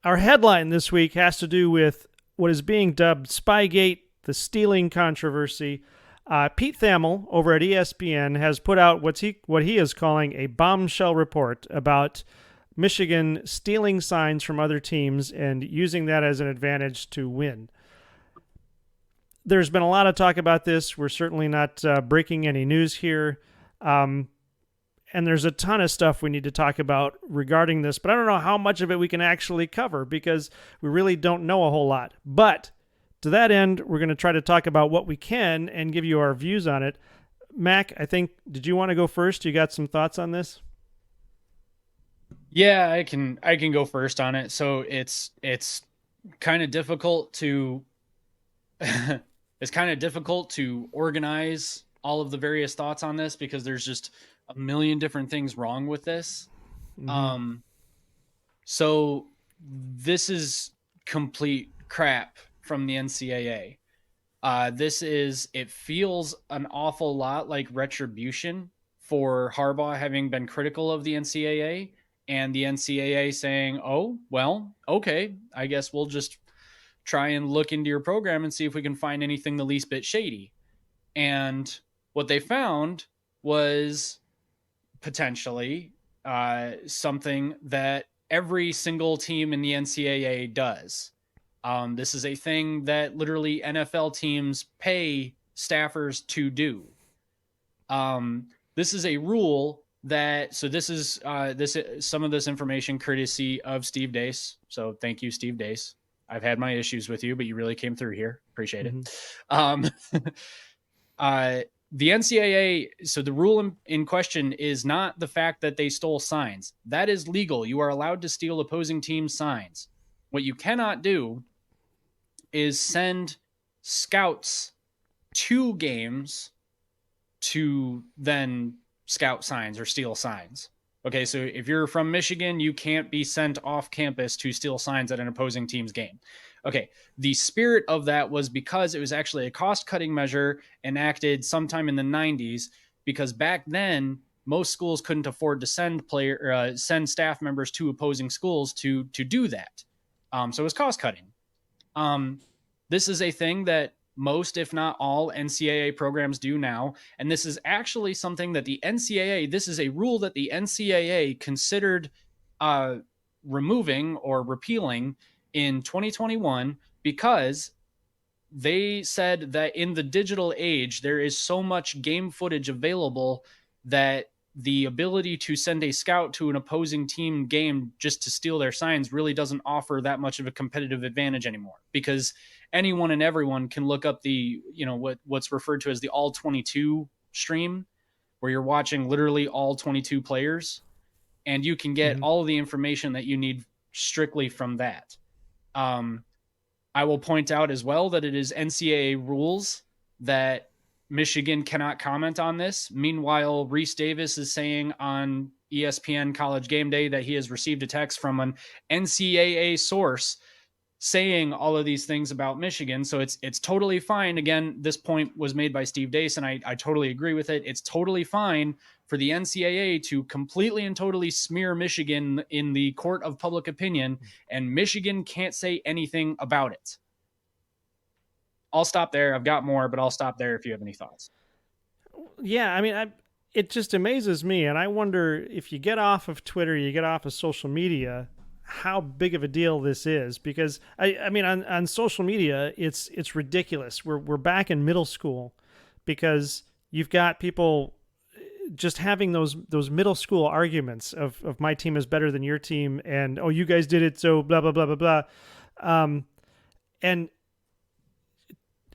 Our headline this week has to do with what is being dubbed Spygate, the stealing controversy. Pete Thamel over at ESPN has put out what he is calling a bombshell report about Michigan stealing signs from other teams and using that as an advantage to win. There's been a lot of talk about this. We're certainly not breaking any news here. And there's a ton of stuff we need to talk about regarding this, but I don't know how much of it we can actually cover because we really don't know a whole lot. But to that end, we're going to try to talk about what we can and give you our views on it. Mac, I think, did you want to go first? You got some thoughts on this? Yeah, I can go first on it. So it's kind of difficult to it's kind of difficult to organize all of the various thoughts on this because there's just a million different things wrong with this. Mm-hmm. Um so this is complete crap from the NCAA. It feels an awful lot like retribution for Harbaugh having been critical of the NCAA and the NCAA saying, oh, well, okay, I guess we'll just try and look into your program and see if we can find anything the least bit shady. And what they found was potentially something that every single team in the NCAA does. This is a thing that literally NFL teams pay staffers to do. This is a rule that this is some of this information courtesy of Steve Dace. So thank you, Steve Dace. I've had my issues with you, but you really came through here. Appreciate it. Mm-hmm. Um, the NCAA, so the rule in question is not the fact that they stole signs. That is legal. You are allowed to steal opposing teams' signs. What you cannot do is send scouts to games to then scout signs or steal signs. Okay, so if you're from Michigan, you can't be sent off campus to steal signs at an opposing team's game. Okay, the spirit of that was because it was actually a cost cutting measure enacted sometime in the 90s, because back then, most schools couldn't afford to send staff members to opposing schools to do that. So it was cost cutting. This is a thing that most, if not all, NCAA programs do now. And this is actually something that this is a rule that the NCAA considered removing or repealing in 2021 because they said that in the digital age, there is so much game footage available that the ability to send a scout to an opposing team game just to steal their signs really doesn't offer that much of a competitive advantage anymore, because anyone and everyone can look up what's referred to as the all 22 stream, where you're watching literally all 22 players and you can get Mm-hmm. all of the information that you need strictly from that. I will point out as well that it is NCAA rules that Michigan cannot comment on this. Meanwhile, Reese Davis is saying on ESPN College Game Day that he has received a text from an NCAA source saying all of these things about Michigan. So it's totally fine. Again, this point was made by Steve Dace, and I totally agree with it. It's totally fine for the NCAA to completely and totally smear Michigan in the court of public opinion, and Michigan can't say anything about it. I'll stop there. I've got more, but I'll stop there if you have any thoughts. Yeah, I mean, it just amazes me, and I wonder if you get off of Twitter, you get off of social media, how big of a deal this is. Because I mean, on social media, it's ridiculous. We're back in middle school because you've got people just having those middle school arguments of my team is better than your team, and oh, you guys did it, so blah blah blah blah blah. And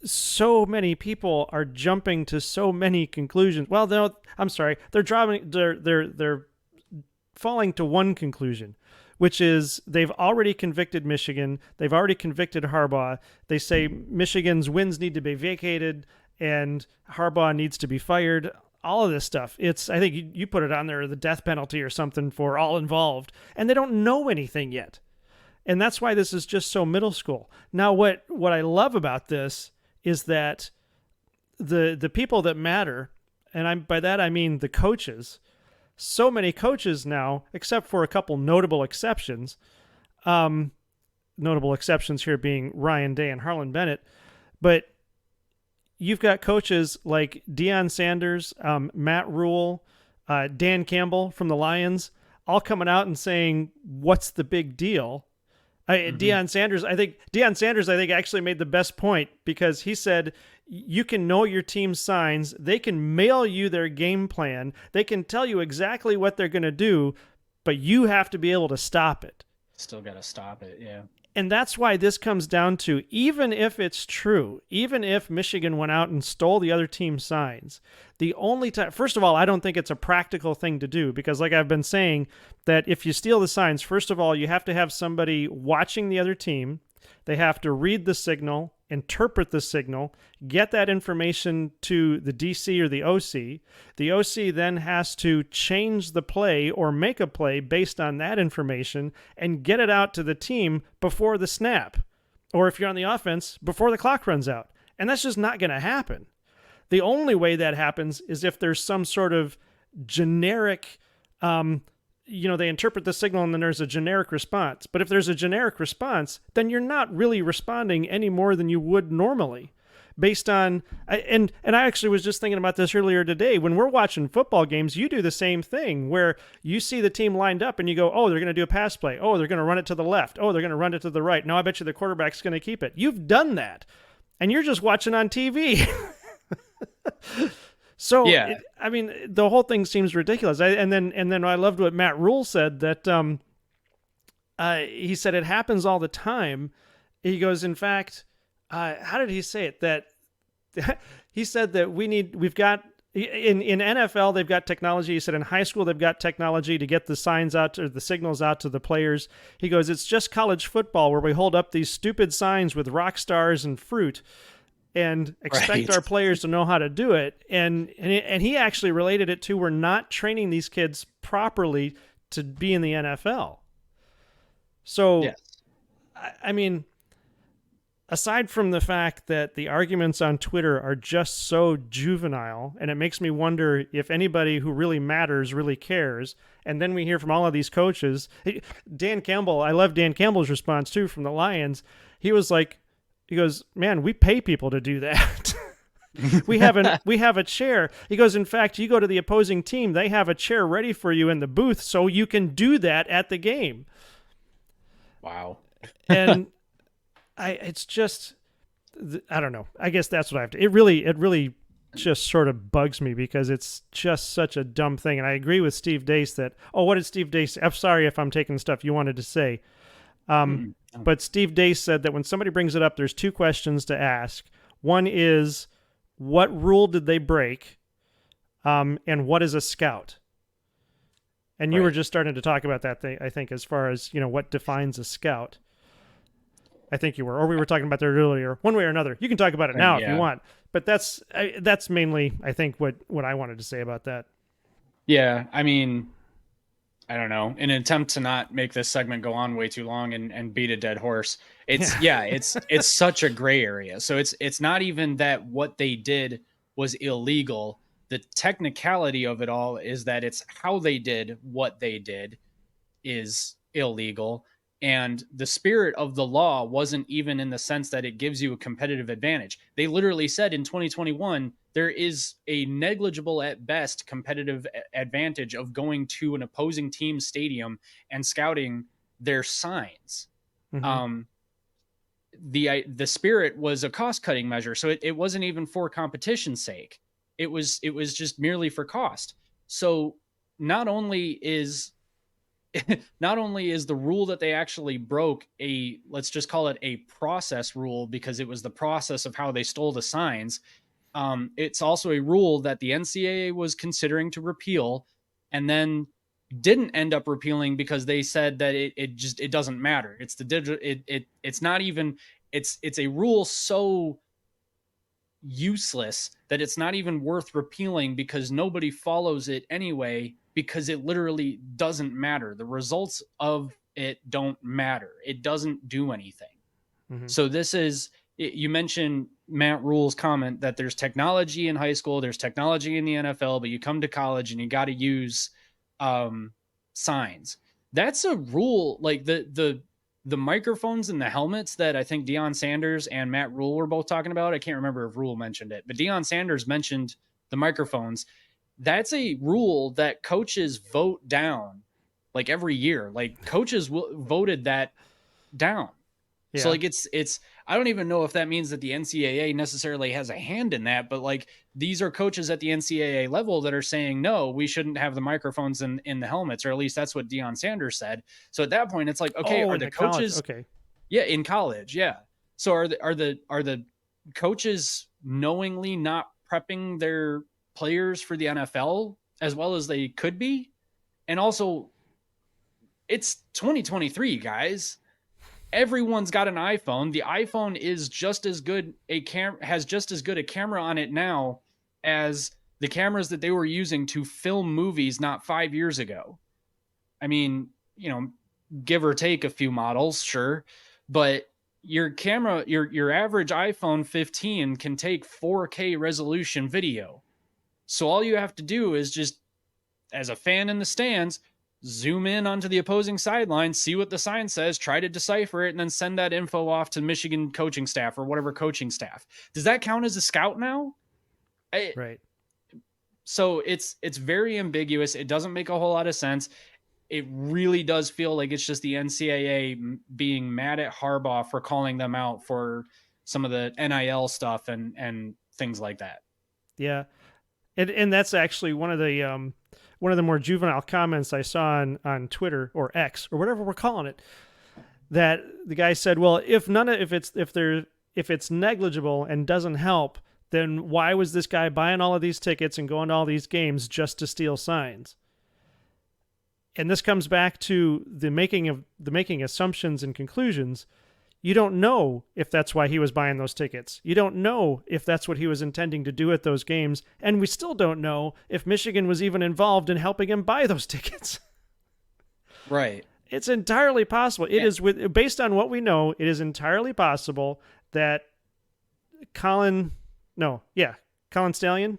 so many people are jumping to so many conclusions. Well, no, I'm sorry. They're falling to one conclusion, which is they've already convicted Michigan. They've already convicted Harbaugh. They say Michigan's wins need to be vacated and Harbaugh needs to be fired. All of this stuff. I think you put it on there, the death penalty or something for all involved, and they don't know anything yet. And that's why this is just so middle school. Now, what I love about this is that the people that matter, and by that I mean the coaches. So many coaches now, except for a couple notable exceptions, notable exceptions here being Ryan Day and Harlan Bennett. But you've got coaches like Deion Sanders, Matt Rule, Dan Campbell from the Lions, all coming out and saying, "What's the big deal?" Deion Sanders, I think actually made the best point because he said you can know your team's signs, they can mail you their game plan, they can tell you exactly what they're going to do, but you have to be able to stop it. Still got to stop it, yeah. And that's why this comes down to, even if it's true, even if Michigan went out and stole the other team's signs, the only time, first of all, I don't think it's a practical thing to do because, like I've been saying, that if you steal the signs, first of all, you have to have somebody watching the other team. They have to read the signal, interpret the signal, get that information to the DC or the OC. The OC then has to change the play or make a play based on that information and get it out to the team before the snap. Or if you're on the offense, before the clock runs out. And that's just not going to happen. The only way that happens is if there's some sort of generic they interpret the signal and then there's a generic response. But if there's a generic response, then you're not really responding any more than you would normally based on, and I actually was just thinking about this earlier today. When we're watching football games, you do the same thing where you see the team lined up and you go, oh, they're going to do a pass play. Oh, they're going to run it to the left. Oh, they're going to run it to the right. No, I bet you the quarterback's going to keep it. You've done that and you're just watching on TV. So, yeah. The whole thing seems ridiculous. And then I loved what Matt Rule said, that he said it happens all the time. He goes, in fact, how did he say it? That he said that we've got in NFL, they've got technology. He said in high school, they've got technology to get the signs out or the signals out to the players. He goes, it's just college football where we hold up these stupid signs with rock stars and fruit and expect our players to know how to do it. And he actually related it to, we're not training these kids properly to be in the NFL. So, yes. Aside from the fact that the arguments on Twitter are just so juvenile, and it makes me wonder if anybody who really matters really cares. And then we hear from all of these coaches. Dan Campbell, I love Dan Campbell's response too from the Lions. He goes, man, we pay people to do that. we have a chair. He goes, in fact, you go to the opposing team, they have a chair ready for you in the booth so you can do that at the game. Wow. And it's just, I don't know. I guess that's what I have to. It really just sort of bugs me because it's just such a dumb thing. And I agree with Steve Dace that, what did Steve Dace? I'm sorry if I'm taking stuff you wanted to say. But Steve Dace said that when somebody brings it up, there's two questions to ask. One is, what rule did they break? And what is a scout? And you were just starting to talk about that thing, I think, as far as, what defines a scout. I think you were, or we were talking about that earlier. One way or another. You can talk about it now if you want. But that's mainly, I think, what I wanted to say about that. Yeah, I don't know, in an attempt to not make this segment go on way too long and beat a dead horse. It's such a gray area. So it's not even that what they did was illegal. The technicality of it all is that it's how they did what they did is illegal. And the spirit of the law wasn't even in the sense that it gives you a competitive advantage. They literally said in 2021, there is a negligible at best competitive advantage of going to an opposing team's stadium and scouting their signs. Mm-hmm. The spirit was a cost-cutting measure. So it wasn't even for competition's sake. It was just merely for cost. So not only is the rule that they actually broke let's just call it a process rule because it was the process of how they stole the signs. It's also a rule that the NCAA was considering to repeal and then didn't end up repealing because they said that it doesn't matter. It's the digital. It's not even, it's a rule so useless that it's not even worth repealing because nobody follows it anyway, because it literally doesn't matter. The results of it don't matter. It doesn't do anything. Mm-hmm. So you mentioned Matt Rule's comment that there's technology in high school, there's technology in the NFL, but you come to college and you got to use signs. That's a rule. Like the the microphones and the helmets that I think Deion Sanders and Matt Rule were both talking about. I can't remember if Rule mentioned it, but Deion Sanders mentioned the microphones. That's a rule that coaches vote down like every year. Like coaches voted that down. So Yeah. like it's I don't even know if that means that the NCAA necessarily has a hand in that, but like these are coaches at the NCAA level that are saying no, we shouldn't have the microphones in the helmets, or at least that's what Deion Sanders said. So at that point, it's like, okay, Oh, are in the the college. coaches, Okay. yeah, in college, yeah. So are the coaches knowingly not prepping their players for the NFL as well as they could be? And also, it's 2023, guys. Everyone's got an iPhone. The iPhone is just as good has just as good a camera on it now as the cameras that they were using to film movies not 5 years ago. I mean, give or take a few models, sure, but your average iPhone 15 can take 4K resolution video. So all you have to do is just, as a fan in the stands, zoom in onto the opposing sideline, see what the sign says, try to decipher it, and then send that info off to Michigan coaching staff or whatever coaching staff. Does that count as a scout now? I, Right. so it's very ambiguous. It doesn't make a whole lot of sense. It really does feel like it's just the NCAA being mad at Harbaugh for calling them out for some of the NIL stuff and things like that. Yeah. And that's actually one of the more juvenile comments I saw on Twitter or X or whatever we're calling it. That the guy said, "Well, if it's negligible and doesn't help, then why was this guy buying all of these tickets and going to all these games just to steal signs?" And this comes back to the making assumptions and conclusions. You don't know if that's why he was buying those tickets. You don't know if that's what he was intending to do at those games, and we still don't know if Michigan was even involved in helping him buy those tickets. Right. It's entirely possible. It is based on what we know, it is entirely possible that Colin no, yeah, Colin Stallion.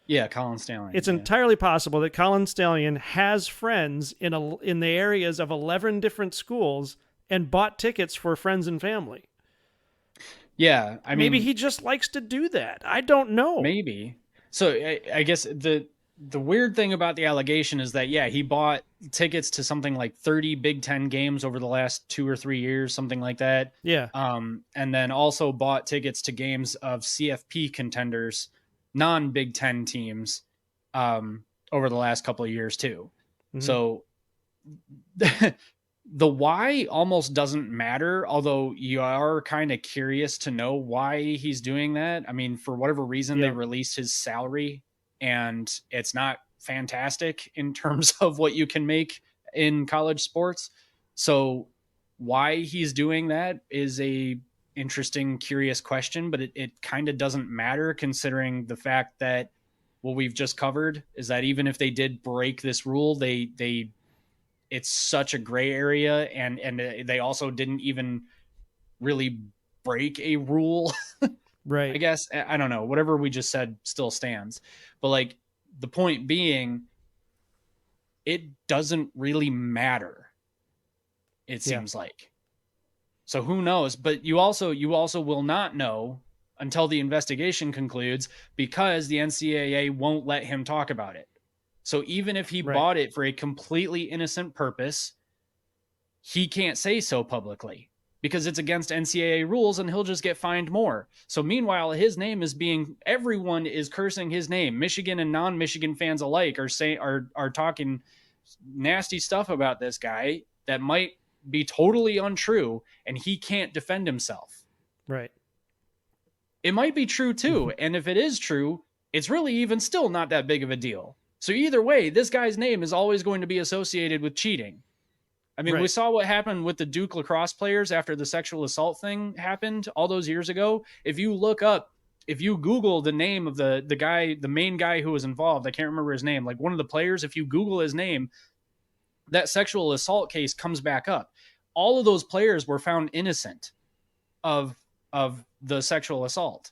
Yeah, Colin Stanley. It's Yeah. entirely possible that Colin Stallion has friends in the areas of 11 different schools and bought tickets for friends and family. Yeah, I Maybe mean, he just likes to do that. I don't know. maybe. So I guess the weird thing about the allegation is that yeah, he bought tickets to something like 30 Big Ten games over the last 2 or 3 years, something like that. Yeah. And then also bought tickets to games of CFP contenders, non Big Ten teams, over the last couple of years too. Mm-hmm. So the why almost doesn't matter, although you are kind of curious to know why he's doing that. I mean, for whatever reason, they Yep. released his salary and it's not fantastic in terms of what you can make in college sports. So why he's doing that is a interesting, curious question, but it kind of doesn't matter considering the fact that what we've just covered is that even if they did break this rule, they it's such a gray area, and they also didn't even really break a rule. I Right. guess I don't know, whatever we just said still stands, but like the point being, it doesn't really matter, it Yeah. seems like. So who knows, but you also will not know until the investigation concludes, because the NCAA won't let him talk about it. So even if he Right. bought it for a completely innocent purpose, he can't say so publicly because it's against NCAA rules and he'll just get fined more. So meanwhile, his name is everyone is cursing his name. Michigan and non-Michigan fans alike are talking nasty stuff about this guy that might be totally untrue, and he can't defend himself. Right. It might be true too, and if it is true, it's really even still not that big of a deal. So either way, this guy's name is always going to be associated with cheating. I mean, we Right. saw what happened with the Duke lacrosse players after the sexual assault thing happened all those years ago. If you Google the name of the guy, the main guy who was involved, I can't remember his name, like one of the players, if you Google his name, that sexual assault case comes back up. All of those players were found innocent of the sexual assault,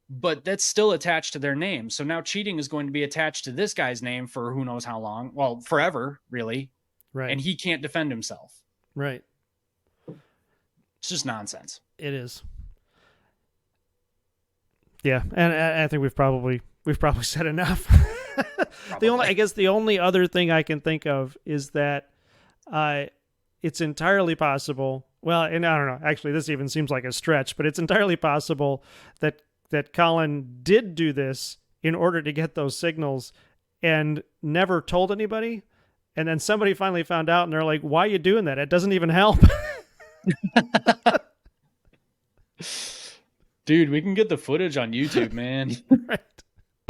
but that's still attached to their name. So now cheating is going to be attached to this guy's name for who knows how long. Well, forever, really, Right. and he can't defend himself. Right. It's just nonsense. It is. Yeah, and I think we've probably said enough. I guess the only other thing I can think of is that it's entirely possible. Well, and I don't know. Actually, this even seems like a stretch, but it's entirely possible that Colin did do this in order to get those signals and never told anybody. And then somebody finally found out, and they're like, "Why are you doing that? It doesn't even help." Dude, we can get the footage on YouTube, man. Right.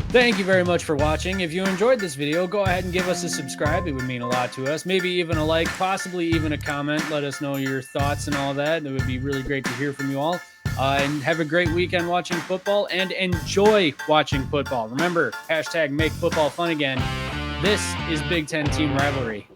Thank you very much for watching. If you enjoyed this video, go ahead and give us a subscribe. It would mean a lot to us. Maybe even a like, possibly even a comment. Let us know your thoughts and all that. It would be really great to hear from you all. And have a great weekend watching football and enjoy watching football. Remember, #make football fun again. This is Big Ten Team Rivalry.